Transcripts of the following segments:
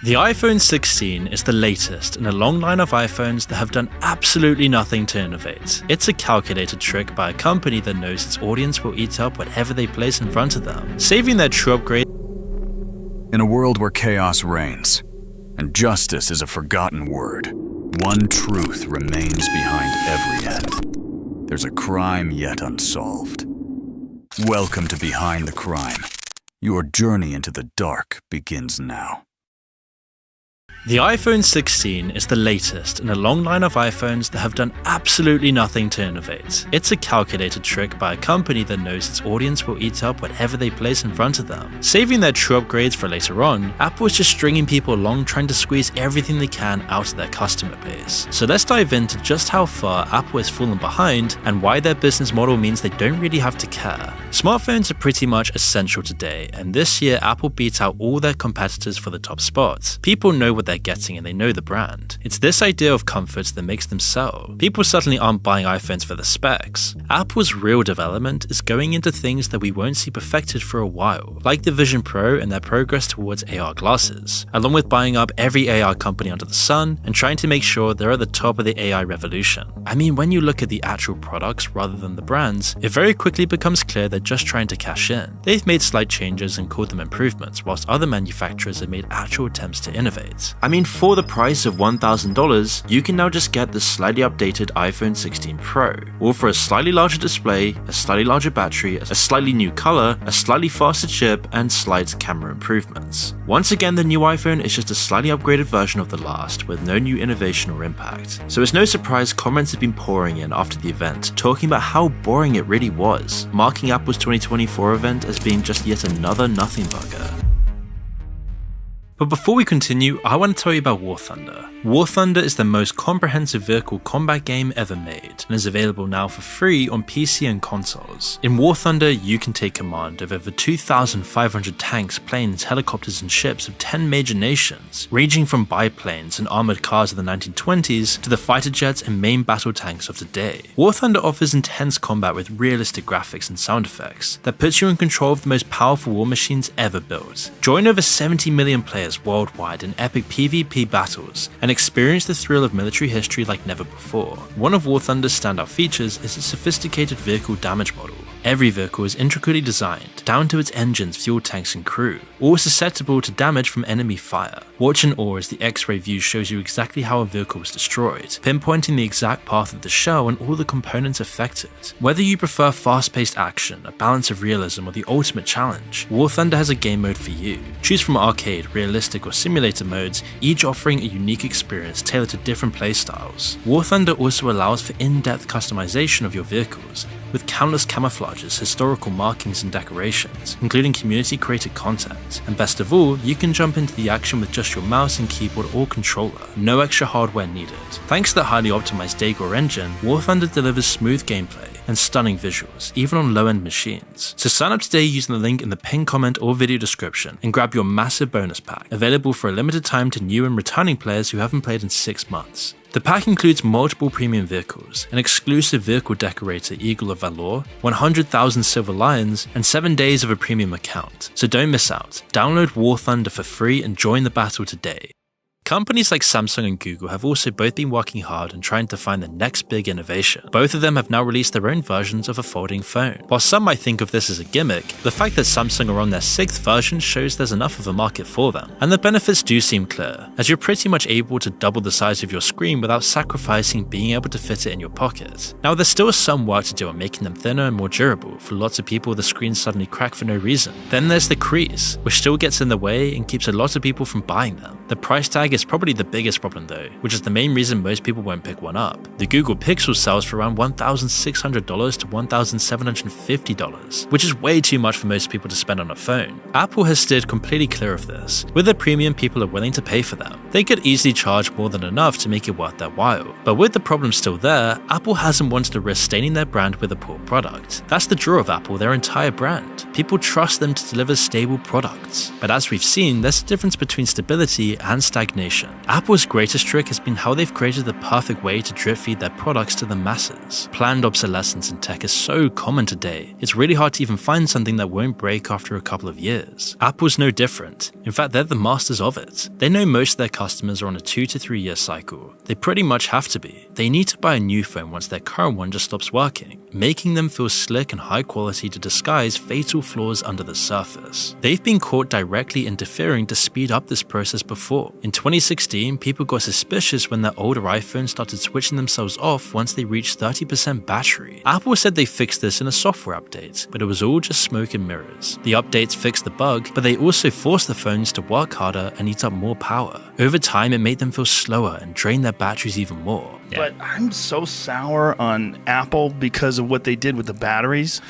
The iPhone 16 is the latest in a long line of iPhones that have done absolutely nothing to innovate. It's a calculated trick by a company that knows its audience will eat up whatever they place in front of them, saving their true upgrade. In a world where chaos reigns, and justice is a forgotten word, one truth remains behind every end. There's a crime yet unsolved. Welcome to Behind the Crime. Your journey into the dark begins now. The iPhone 16 is the latest in a long line of iPhones that have done absolutely nothing to innovate. It's a calculated trick by a company that knows its audience will eat up whatever they place in front of them. Saving their true upgrades for later on, Apple is just stringing people along trying to squeeze everything they can out of their customer base. So let's dive into just how far Apple has fallen behind and why their business model means they don't really have to care. Smartphones are pretty much essential today, and this year Apple beat out all their competitors for the top spot. People know what they're getting and they know the brand. It's this idea of comfort that makes them sell. People certainly aren't buying iPhones for the specs. Apple's real development is going into things that we won't see perfected for a while, like the Vision Pro and their progress towards AR glasses, along with buying up every AR company under the sun and trying to make sure they're at the top of the AI revolution. I mean, when you look at the actual products rather than the brands, it very quickly becomes clear they're just trying to cash in. They've made slight changes and called them improvements, whilst other manufacturers have made actual attempts to innovate. I mean, for the price of $1,000, you can now just get the slightly updated iPhone 16 Pro, all for a slightly larger display, a slightly larger battery, a slightly new color, a slightly faster chip, and slight camera improvements. Once again, the new iPhone is just a slightly upgraded version of the last, with no new innovation or impact. So it's no surprise comments have been pouring in after the event, talking about how boring it really was, marking Apple's 2024 event as being just yet another nothing burger. But before we continue, I want to tell you about War Thunder. War Thunder is the most comprehensive vehicle combat game ever made, and is available now for free on PC and consoles. In War Thunder, you can take command of over 2,500 tanks, planes, helicopters, and ships of 10 major nations, ranging from biplanes and armored cars of the 1920s to the fighter jets and main battle tanks of today. War Thunder offers intense combat with realistic graphics and sound effects that puts you in control of the most powerful war machines ever built. Join over 70 million players worldwide in epic PvP battles and experience the thrill of military history like never before. One of War Thunder's standout features is its sophisticated vehicle damage model. Every vehicle is intricately designed, down to its engines, fuel tanks, and crew, all susceptible to damage from enemy fire. Watch in awe as the X-ray view shows you exactly how a vehicle was destroyed, pinpointing the exact path of the shell and all the components affected. Whether you prefer fast-paced action, a balance of realism, or the ultimate challenge, War Thunder has a game mode for you. Choose from arcade, realistic, or simulator modes, each offering a unique experience tailored to different playstyles. War Thunder also allows for in-depth customization of your vehicles, with countless camouflages, historical markings, and decorations, including community-created content. And best of all, you can jump into the action with just your mouse and keyboard or controller, no extra hardware needed. Thanks to the highly optimized Daegor engine, War Thunder delivers smooth gameplay and stunning visuals, even on low-end machines. So sign up today using the link in the pinned comment or video description and grab your massive bonus pack, available for a limited time to new and returning players who haven't played in 6 months. The pack includes multiple premium vehicles, an exclusive vehicle decorator Eagle of Valor, 100,000 Silver Lions, and 7 days of a premium account. So don't miss out. Download War Thunder for free and join the battle today. Companies like Samsung and Google have also both been working hard and trying to find the next big innovation. Both of them have now released their own versions of a folding phone. While some might think of this as a gimmick, the fact that Samsung are on their 6th version shows there's enough of a market for them. And the benefits do seem clear, as you're pretty much able to double the size of your screen without sacrificing being able to fit it in your pocket. Now there's still some work to do on making them thinner and more durable. For lots of people, the screens suddenly crack for no reason. Then there's the crease, which still gets in the way and keeps a lot of people from buying them. The price tag is probably the biggest problem though, which is the main reason most people won't pick one up. The Google Pixel sells for around $1,600 to $1,750, which is way too much for most people to spend on a phone. Apple has steered completely clear of this. With a premium, people are willing to pay for them. They could easily charge more than enough to make it worth their while. But with the problem still there, Apple hasn't wanted to risk staining their brand with a poor product. That's the draw of Apple, their entire brand. People trust them to deliver stable products. But as we've seen, there's a difference between stability and stagnation. stagnation. Apple's greatest trick has been how they've created the perfect way to drip feed their products to the masses. Planned obsolescence in tech is so common today, it's really hard to even find something that won't break after a couple of years. Apple's no different. In fact, they're the masters of it. They know most of their customers are on a 2 to 3 year cycle. They pretty much have to be. They need to buy a new phone once their current one just stops working, making them feel slick and high quality to disguise fatal flaws under the surface. They've been caught directly interfering to speed up this process before. In 2016, people got suspicious when their older iPhones started switching themselves off once they reached 30% battery. Apple said they fixed this in a software update, but it was all just smoke and mirrors. The updates fixed the bug, but they also forced the phones to work harder and eat up more power. Over time, it made them feel slower and drained their batteries even more. But I'm so sour on Apple because of what they did with the batteries.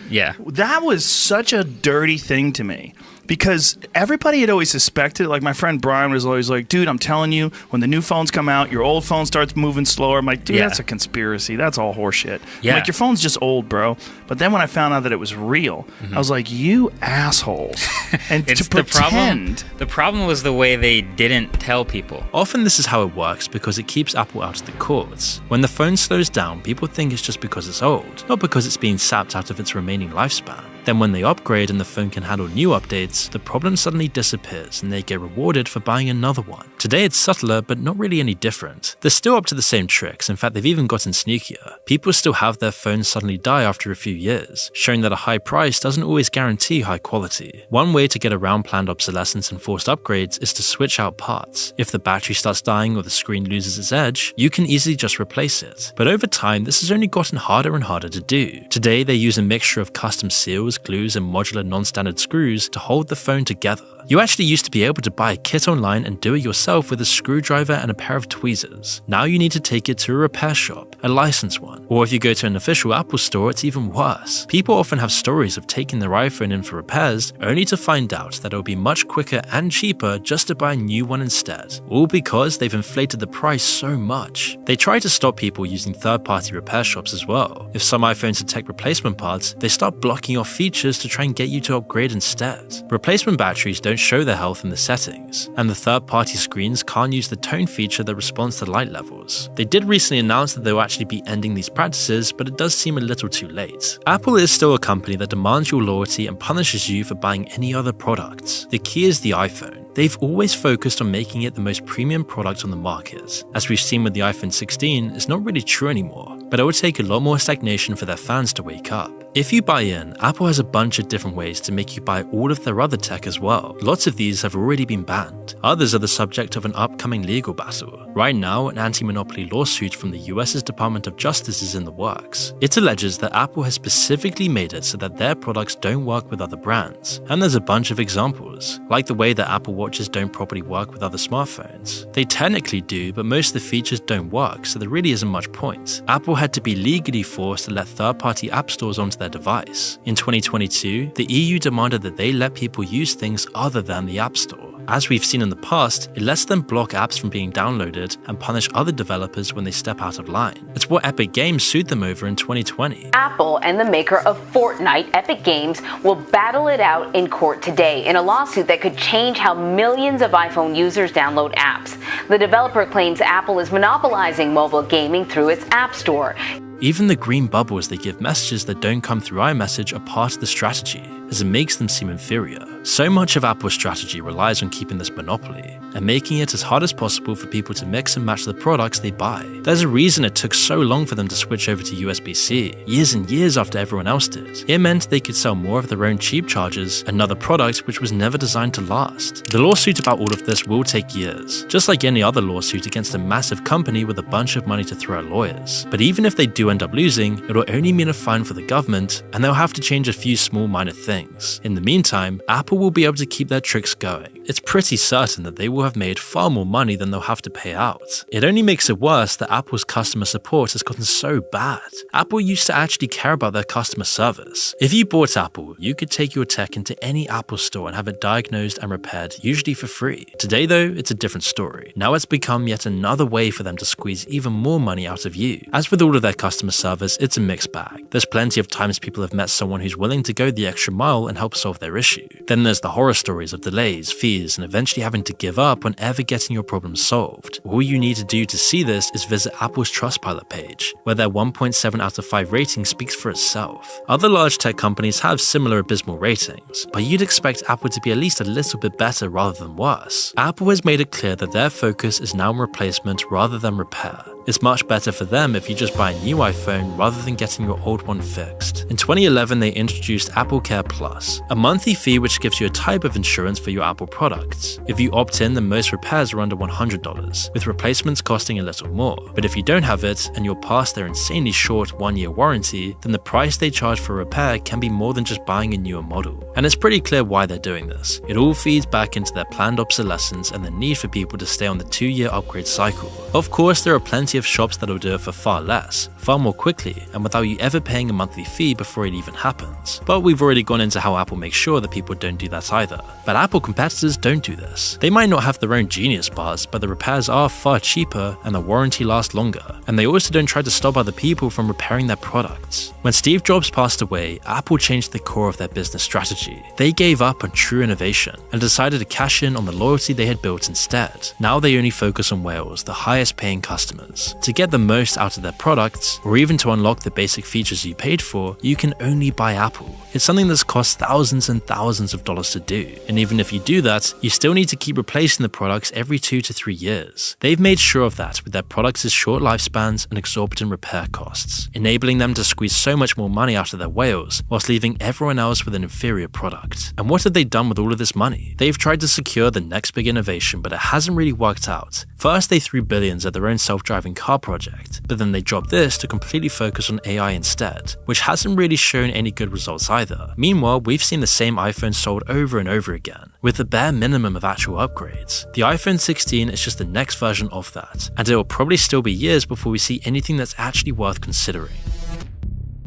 Yeah. That was such a dirty thing to me. Because everybody had always suspected, like my friend Brian was always like, dude, I'm telling you, when the new phones come out, your old phone starts moving slower. I'm like, dude, that's a conspiracy. That's all horseshit. Yeah. I'm like, your phone's just old, bro. But then when I found out that it was real, I was like, you assholes. And It's to pretend. The problem was the way they didn't tell people. Often this is how it works because it keeps Apple out of the courts. When the phone slows down, people think it's just because it's old, not because it's being sapped out of its remaining lifespan. Then when they upgrade and the phone can handle new updates, the problem suddenly disappears and they get rewarded for buying another one. Today it's subtler, but not really any different. They're still up to the same tricks, in fact they've even gotten sneakier. People still have their phones suddenly die after a few years, showing that a high price doesn't always guarantee high quality. One way to get around planned obsolescence and forced upgrades is to switch out parts. If the battery starts dying or the screen loses its edge, you can easily just replace it. But over time, this has only gotten harder and harder to do. Today they use a mixture of custom seals, glues, and modular non-standard screws to hold the phone together. You actually used to be able to buy a kit online and do it yourself with a screwdriver and a pair of tweezers. Now you need to take it to a repair shop, a licensed one, or if you go to an official Apple store, it's even worse. People often have stories of taking their iPhone in for repairs, only to find out that it'll be much quicker and cheaper just to buy a new one instead, all because they've inflated the price so much. They try to stop people using third-party repair shops as well. If some iPhones detect replacement parts, they start blocking off features to try and get you to upgrade instead. Replacement batteries don't show their health in the settings, and the third-party screens can't use the tone feature that responds to light levels. They did recently announce that they'll actually be ending these practices, but it does seem a little too late. Apple is still a company that demands your loyalty and punishes you for buying any other products. The key is the iPhone. They've always focused on making it the most premium product on the market. As we've seen with the iPhone 16, it's not really true anymore, but it would take a lot more stagnation for their fans to wake up. If you buy in, Apple has a bunch of different ways to make you buy all of their other tech as well. Lots of these have already been banned. Others are the subject of an upcoming legal battle. Right now, an anti-monopoly lawsuit from the US's Department of Justice is in the works. It alleges that Apple has specifically made it so that their products don't work with other brands. And there's a bunch of examples, like the way that Apple Watches don't properly work with other smartphones. They technically do, but most of the features don't work, so there really isn't much point. Apple had to be legally forced to let third-party app stores onto their device. In 2022, the EU demanded that they let people use things other than the App Store. As we've seen in the past, it lets them block apps from being downloaded and punish other developers when they step out of line. It's what Epic Games sued them over in 2020. Apple and the maker of Fortnite, Epic Games, will battle it out in court today in a lawsuit that could change how millions of iPhone users download apps. The developer claims Apple is monopolizing mobile gaming through its App Store. Even the green bubbles that give messages that don't come through iMessage are part of the strategy, as it makes them seem inferior. So much of Apple's strategy relies on keeping this monopoly, and making it as hard as possible for people to mix and match the products they buy. There's a reason it took so long for them to switch over to USB-C, years and years after everyone else did. It meant they could sell more of their own cheap chargers, another product which was never designed to last. The lawsuit about all of this will take years, just like any other lawsuit against a massive company with a bunch of money to throw at lawyers. But even if they do end up losing, it'll only mean a fine for the government, and they'll have to change a few small minor things. In the meantime, Apple will be able to keep their tricks going. It's pretty certain that they will have made far more money than they'll have to pay out. It only makes it worse that Apple's customer support has gotten so bad. Apple used to actually care about their customer service. If you bought Apple, you could take your tech into any Apple store and have it diagnosed and repaired, usually for free. Today though, it's a different story. Now it's become yet another way for them to squeeze even more money out of you. As with all of their customer service, it's a mixed bag. There's plenty of times people have met someone who's willing to go the extra mile and help solve their issue. Then there's the horror stories of delays, fees, employees and eventually having to give up on ever getting your problems solved. All you need to do to see this is visit Apple's Trustpilot page, where their 1.7 out of 5 rating speaks for itself. Other large tech companies have similar abysmal ratings, but you'd expect Apple to be at least a little bit better rather than worse. Apple has made it clear that their focus is now on replacement rather than repair. It's much better for them if you just buy a new iPhone rather than getting your old one fixed. In 2011, they introduced Apple Care Plus, a monthly fee which gives you a type of insurance for your Apple products. If you opt in, then most repairs are under $100, with replacements costing a little more. But if you don't have it, and you're past their insanely short 1-year warranty, then the price they charge for repair can be more than just buying a newer model. And it's pretty clear why they're doing this. It all feeds back into their planned obsolescence and the need for people to stay on the 2-year upgrade cycle. Of course, there are plenty of shops that'll do it for far less, far more quickly, and without you ever paying a monthly fee before it even happens. But we've already gone into how Apple makes sure that people don't do that either. But Apple competitors don't do this. They might not have their own genius bars, but the repairs are far cheaper and the warranty lasts longer. And they also don't try to stop other people from repairing their products. When Steve Jobs passed away, Apple changed the core of their business strategy. They gave up on true innovation and decided to cash in on the loyalty they had built instead. Now they only focus on whales, the highest paying customers. To get the most out of their products, or even to unlock the basic features you paid for, you can only buy Apple. It's something that's cost thousands and thousands of dollars to do. And even if you do that, you still need to keep replacing the products every 2 to 3 years. They've made sure of that with their products' short lifespans and exorbitant repair costs, enabling them to squeeze so much more money out of their whales, whilst leaving everyone else with an inferior product. And what have they done with all of this money? They've tried to secure the next big innovation, but it hasn't really worked out. First, they threw billions at their own self-driving car project, but then they dropped this to completely focus on AI instead, which hasn't really shown any good results either. Meanwhile, we've seen the same iPhone sold over and over again, with the bare minimum of actual upgrades. The iPhone 16 is just the next version of that, and it will probably still be years before we see anything that's actually worth considering.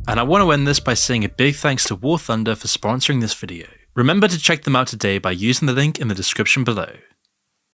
And I want to end this by saying a big thanks to War Thunder for sponsoring this video. Remember to check them out today by using the link in the description below.